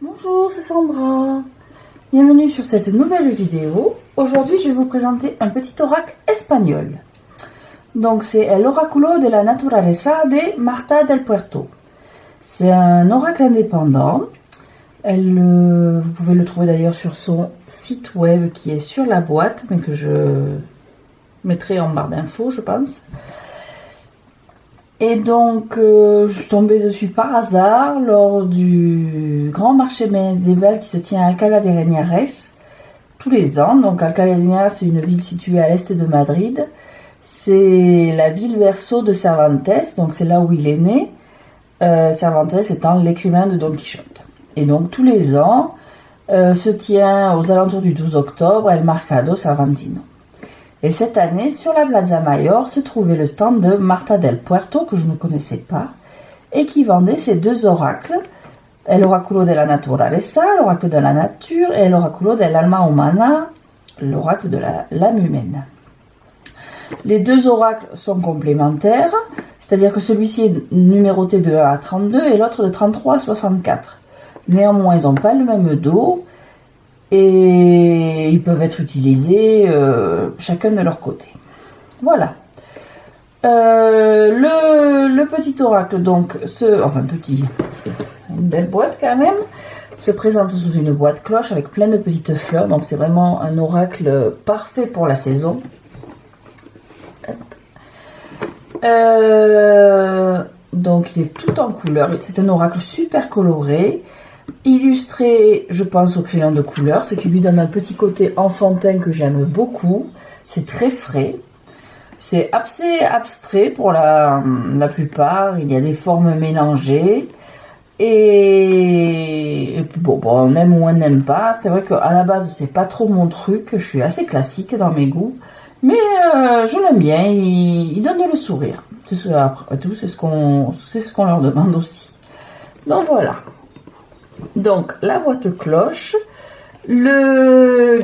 Bonjour, c'est Sandra. Bienvenue sur cette nouvelle vidéo. Aujourd'hui, je vais vous présenter un petit oracle espagnol. Donc, c'est l'Oráculo de la Naturaleza de Marta del Puerto. C'est un oracle indépendant. Vous pouvez le trouver d'ailleurs sur son site web qui est sur la boîte, mais que je mettrai en barre d'infos, je pense. Et donc, je suis tombée dessus par hasard lors du grand marché médiéval qui se tient à Alcalá de Henares tous les ans. Donc, Alcalá de Henares, c'est une ville située à l'est de Madrid. C'est la ville berceau de Cervantes, donc c'est là où il est né. Cervantes étant l'écrivain de Don Quichotte. Et donc, tous les ans, se tient aux alentours du 12 octobre El Mercado Cervantino. Et cette année, sur la Plaza Mayor, se trouvait le stand de Marta del Puerto, que je ne connaissais pas, et qui vendait ces deux oracles, l'Oráculo de la Naturaleza, l'oracle de la nature, et l'Oráculo de l'Alma Humana, l'oracle de l'âme humaine. Les deux oracles sont complémentaires, c'est-à-dire que celui-ci est numéroté de 1 à 32 et l'autre de 33 à 64. Néanmoins, ils n'ont pas le même dos, et ils peuvent être utilisés chacun de leur côté. Voilà. Le petit oracle, donc, une belle boîte quand même, se présente sous une boîte cloche avec plein de petites fleurs. Donc c'est vraiment un oracle parfait pour la saison. Donc il est tout en couleur. C'est un oracle super coloré. Illustré, je pense, au crayon de couleur, ce qui lui donne un petit côté enfantin que j'aime beaucoup. C'est très frais. C'est assez abstrait pour la plupart. Il y a des formes mélangées. Et bon, on aime ou on n'aime pas. C'est vrai qu'à la base, c'est pas trop mon truc. Je suis assez classique dans mes goûts. Mais je l'aime bien. Il donne le sourire. Après tout, c'est ce qu'on leur demande aussi. Donc voilà. Donc, la boîte cloche, alors,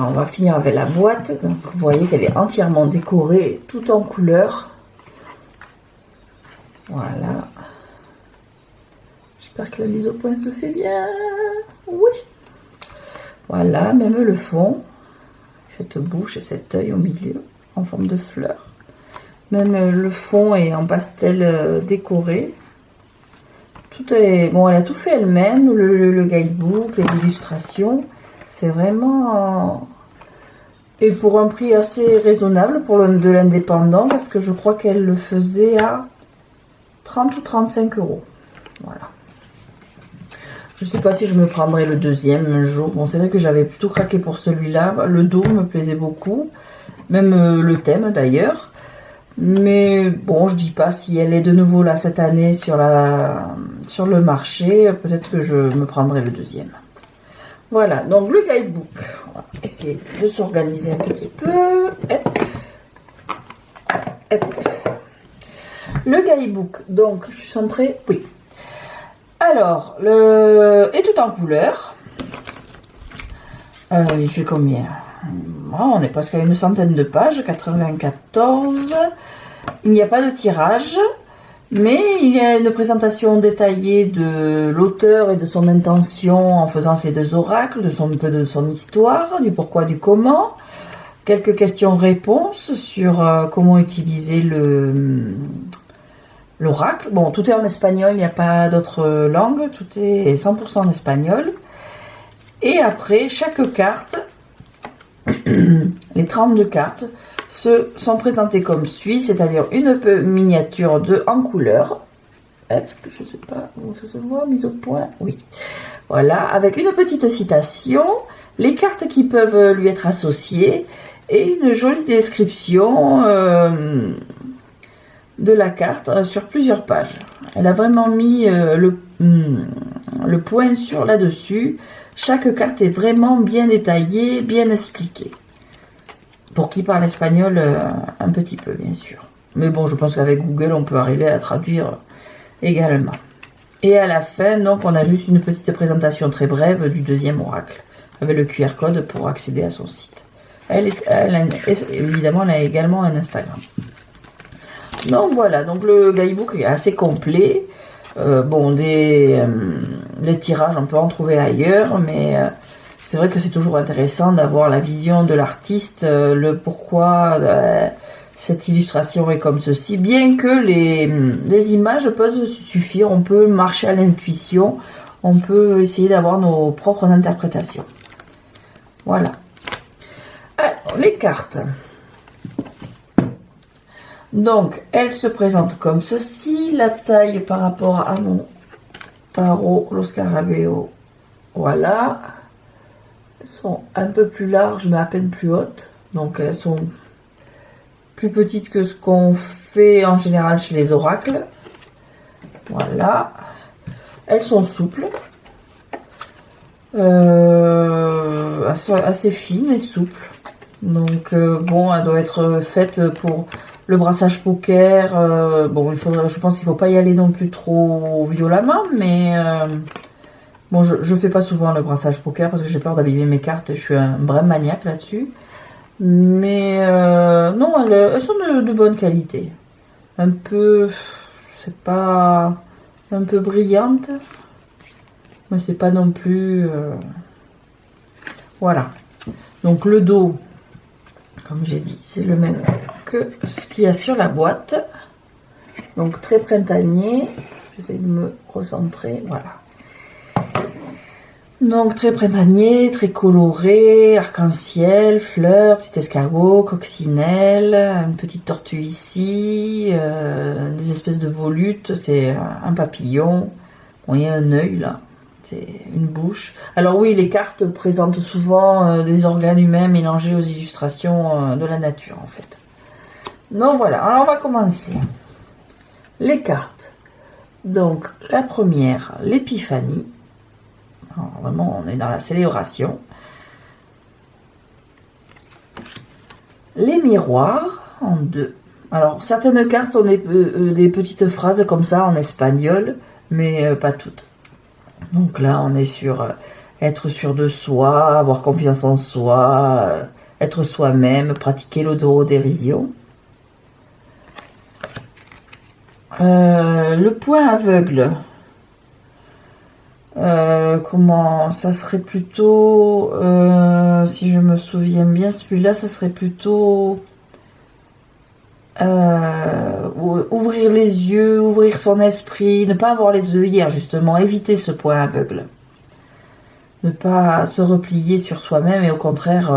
on va finir avec la boîte. Donc, vous voyez qu'elle est entièrement décorée, tout en couleur. Voilà. J'espère que la mise au point se fait bien. Oui. Voilà, même le fond. Cette bouche et cet œil au milieu, en forme de fleur. Même le fond est en pastel décoré. Elle a tout fait elle-même, le guidebook, les illustrations, c'est vraiment... Et pour un prix assez raisonnable pour de l'indépendant, parce que je crois qu'elle le faisait à 30 ou 35 euros. Voilà. Je sais pas si je me prendrai le deuxième un jour. Bon, c'est vrai que j'avais plutôt craqué pour celui-là. Le dos me plaisait beaucoup, même le thème d'ailleurs. Mais bon, je dis pas si elle est de nouveau là cette année sur le marché, peut-être que je me prendrai le deuxième. Voilà, donc le guidebook. On va essayer de s'organiser un petit peu. Hop. Hop. Le guidebook, donc je suis centrée, oui. Alors, est tout en couleur. Il fait combien ? On est presque à une centaine de pages, 94. Il n'y a pas de tirage, mais il y a une présentation détaillée de l'auteur et de son intention en faisant ces deux oracles, un peu de son histoire, du pourquoi, du comment. Quelques questions-réponses sur comment utiliser l'oracle. Bon, tout est en espagnol, il n'y a pas d'autre langue, tout est 100% en espagnol. Et après, chaque carte... Les 32 cartes sont présentées comme suit, c'est-à-dire une miniature en couleur. Hop, je ne sais pas où ça se voit, mise au point. Oui. Voilà, avec une petite citation, les cartes qui peuvent lui être associées et une jolie description de la carte sur plusieurs pages. Elle a vraiment mis le point sur là-dessus. Chaque carte est vraiment bien détaillée, bien expliquée. Pour qui parle espagnol, un petit peu, bien sûr. Mais bon, je pense qu'avec Google, on peut arriver à traduire également. Et à la fin, donc, on a juste une petite présentation très brève du deuxième oracle, avec le QR code pour accéder à son site. Évidemment, elle a également un Instagram. Donc voilà, donc le guidebook est assez complet. Bon, des les tirages, on peut en trouver ailleurs, mais c'est vrai que c'est toujours intéressant d'avoir la vision de l'artiste, le pourquoi cette illustration est comme ceci, bien que les images peuvent suffire, on peut marcher à l'intuition, on peut essayer d'avoir nos propres interprétations. Voilà. Alors, les cartes. Donc, elles se présentent comme ceci. La taille par rapport à mon tarot, Lo Scarabeo. Voilà. Elles sont un peu plus larges, mais à peine plus hautes. Donc, elles sont plus petites que ce qu'on fait en général chez les oracles. Voilà. Elles sont souples. Assez fines et souples. Donc, bon, elle doit être faite pour le brassage poker. Bon, je pense qu'il ne faut pas y aller non plus trop violemment, mais bon, je fais pas souvent le brassage poker parce que j'ai peur d'abîmer mes cartes. Je suis un vrai maniaque là-dessus. Mais non, elles sont de bonne qualité. Un peu, c'est pas un peu brillante, mais c'est pas non plus. Voilà. Donc le dos, comme j'ai dit, c'est le même que ce qu'il y a sur la boîte. Donc très printanier. J'essaie de me recentrer. Voilà. Donc très printanier, très coloré, arc-en-ciel, fleurs, petit escargot, coccinelle, une petite tortue ici, des espèces de volutes, c'est un papillon. Bon, il y a un œil là, c'est une bouche. Alors oui, les cartes présentent souvent des organes humains mélangés aux illustrations de la nature en fait. Donc voilà, alors on va commencer. Les cartes. Donc la première, l'épiphanie. Alors, vraiment, on est dans la célébration. Les miroirs en deux. Alors, certaines cartes ont des petites phrases comme ça en espagnol, mais pas toutes. Donc là, on est sur être sûr de soi, avoir confiance en soi, être soi-même, pratiquer l'autodérision. Le point aveugle. Comment ça serait plutôt si je me souviens bien, celui-là ça serait plutôt ouvrir les yeux, ouvrir son esprit, ne pas avoir les œillères, justement, éviter ce point aveugle, ne pas se replier sur soi-même et au contraire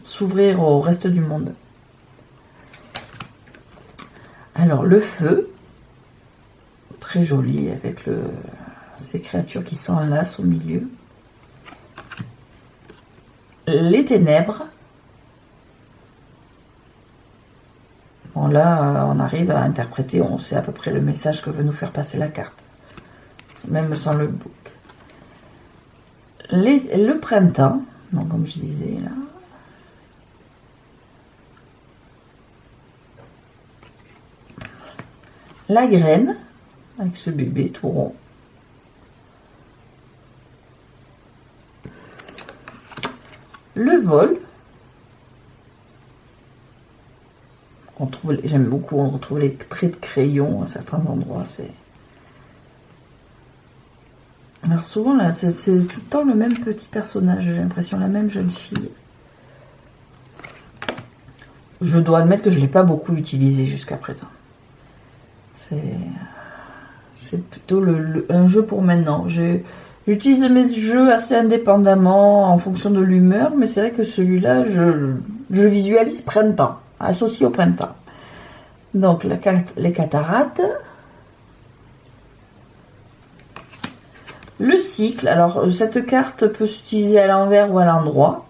s'ouvrir au reste du monde. Alors le feu, très joli avec ces créatures qui s'enlacent au milieu. Les ténèbres. Bon là, on arrive à interpréter, on sait à peu près le message que veut nous faire passer la carte. Même sans le book. Le printemps, donc comme je disais là. La graine, avec ce bébé tout rond. Le vol, j'aime beaucoup, on retrouve les traits de crayon à certains endroits. Alors souvent là, c'est tout le temps le même petit personnage, j'ai l'impression, la même jeune fille. Je dois admettre que je ne l'ai pas beaucoup utilisé jusqu'à présent. C'est plutôt un jeu pour maintenant. J'utilise mes jeux assez indépendamment en fonction de l'humeur, mais c'est vrai que celui-là, je visualise printemps, associé au printemps. Donc les cataractes. Le cycle, alors cette carte peut s'utiliser à l'envers ou à l'endroit.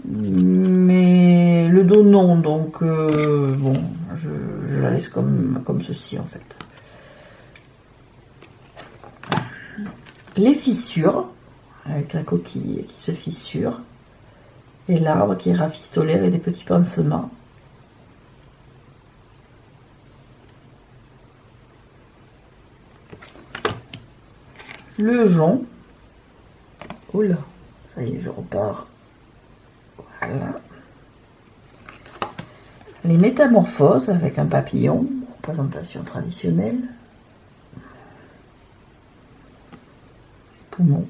Mais le dos non, donc bon, je la laisse comme ceci en fait. Les fissures, avec la coquille qui se fissure, et l'arbre qui est rafistolé avec des petits pansements. Le jonc, oula, ça y est, je repars. Voilà. Les métamorphoses avec un papillon, représentation traditionnelle. poumons.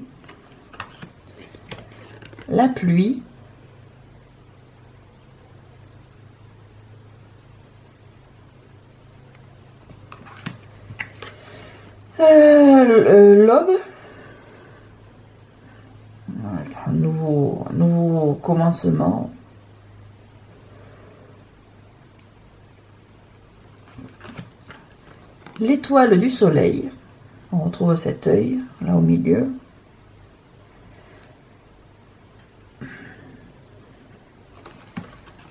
La pluie. L'aube. Avec un nouveau commencement. L'étoile du soleil. On retrouve cet œil, là au milieu.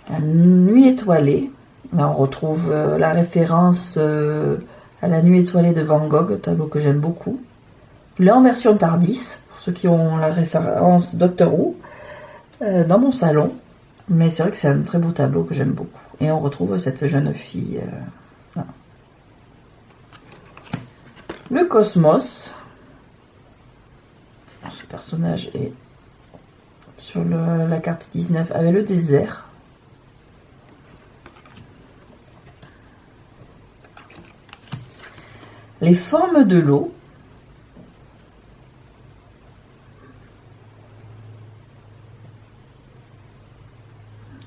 La nuit étoilée. Là, on retrouve la référence à la nuit étoilée de Van Gogh, tableau que j'aime beaucoup. Là, en version TARDIS, pour ceux qui ont la référence Doctor Who, dans mon salon. Mais c'est vrai que c'est un très beau tableau que j'aime beaucoup. Et on retrouve cette jeune fille. Voilà. Le cosmos. Ce personnage est sur la carte 19 avec le désert. Les formes de l'eau.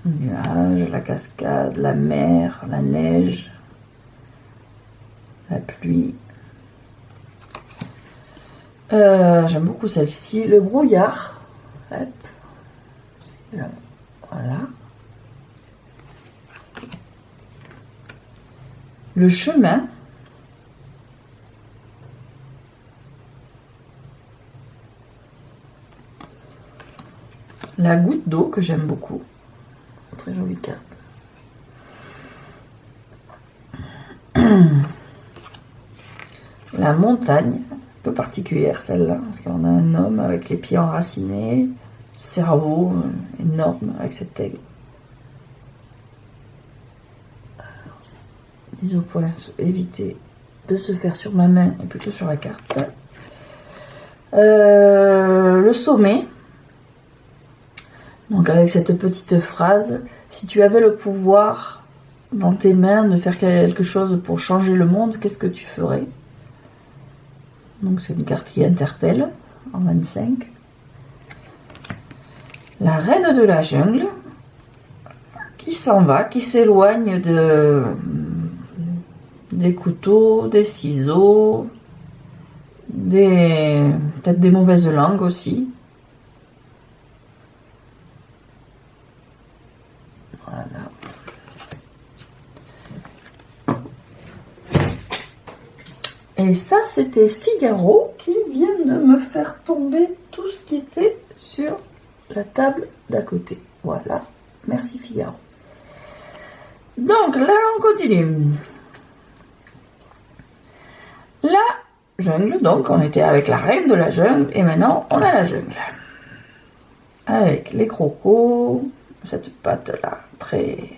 Le nuage, la cascade, la mer, la neige, la pluie. J'aime beaucoup celle-ci. Le brouillard. Hop. Voilà. Le chemin. La goutte d'eau que j'aime beaucoup. Très jolie carte. La montagne, un peu particulière celle-là, parce qu'on a un homme avec les pieds enracinés, cerveau énorme avec cette aigle. Mise au point, éviter de se faire sur ma main et plutôt sur la carte. Le sommet. Donc avec cette petite phrase, si tu avais le pouvoir dans tes mains de faire quelque chose pour changer le monde, qu'est-ce que tu ferais? Donc c'est une carte qui interpelle en 25. La reine de la jungle qui s'en va, qui s'éloigne des couteaux, des ciseaux, peut-être des mauvaises langues aussi. Voilà. Et ça, c'était Figaro qui vient de me faire tomber tout ce qui était sur la table d'à côté. Voilà. Merci Figaro. Donc là, on continue. La jungle, donc on était avec la reine de la jungle et maintenant on a la jungle. Avec les crocos, cette patte-là, très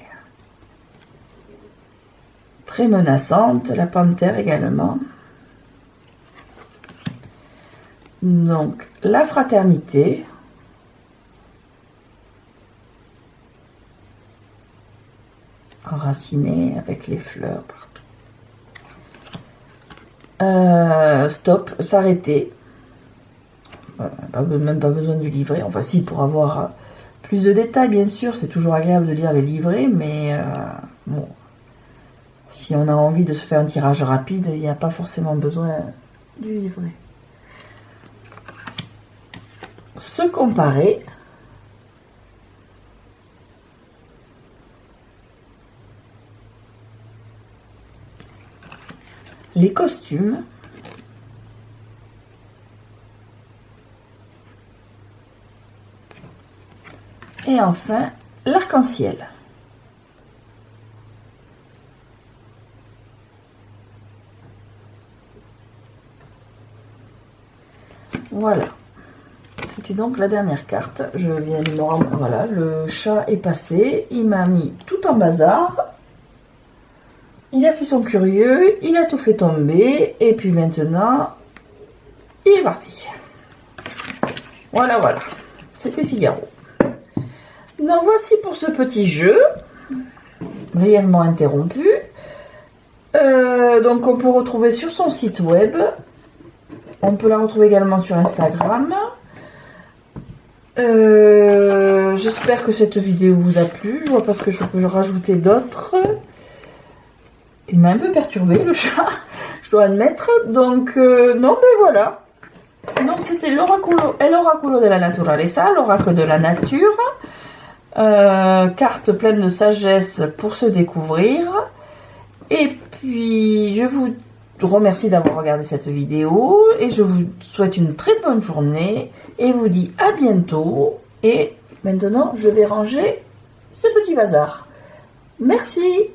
menaçante, la panthère également. Donc, la fraternité. Enracinée avec les fleurs partout. Stop, s'arrêter. Même pas besoin du livret. Enfin, si, pour avoir plus de détails, bien sûr, c'est toujours agréable de lire les livrets, mais bon, si on a envie de se faire un tirage rapide, il n'y a pas forcément besoin du livret. Se comparer. Les costumes. Et enfin, l'arc-en-ciel. Voilà. C'était donc la dernière carte. Je viens de me rendre... Voilà, le chat est passé. Il m'a mis tout en bazar. Il a fait son curieux. Il a tout fait tomber. Et puis maintenant, il est parti. Voilà, voilà. C'était Figaro. Donc voici pour ce petit jeu. Brièvement interrompu. Donc on peut retrouver sur son site web On peut la retrouver également sur Instagram. J'espère que cette vidéo vous a plu. Je vois pas ce que je peux rajouter d'autre. Il m'a un peu perturbé le chat, je dois admettre. Donc non, mais voilà. Donc c'était l'oraculo de la naturaleza, l'oracle de la nature. Carte pleine de sagesse pour se découvrir. Et puis je vous remercie d'avoir regardé cette vidéo et je vous souhaite une très bonne journée et vous dis à bientôt. Et maintenant je vais ranger ce petit bazar. Merci.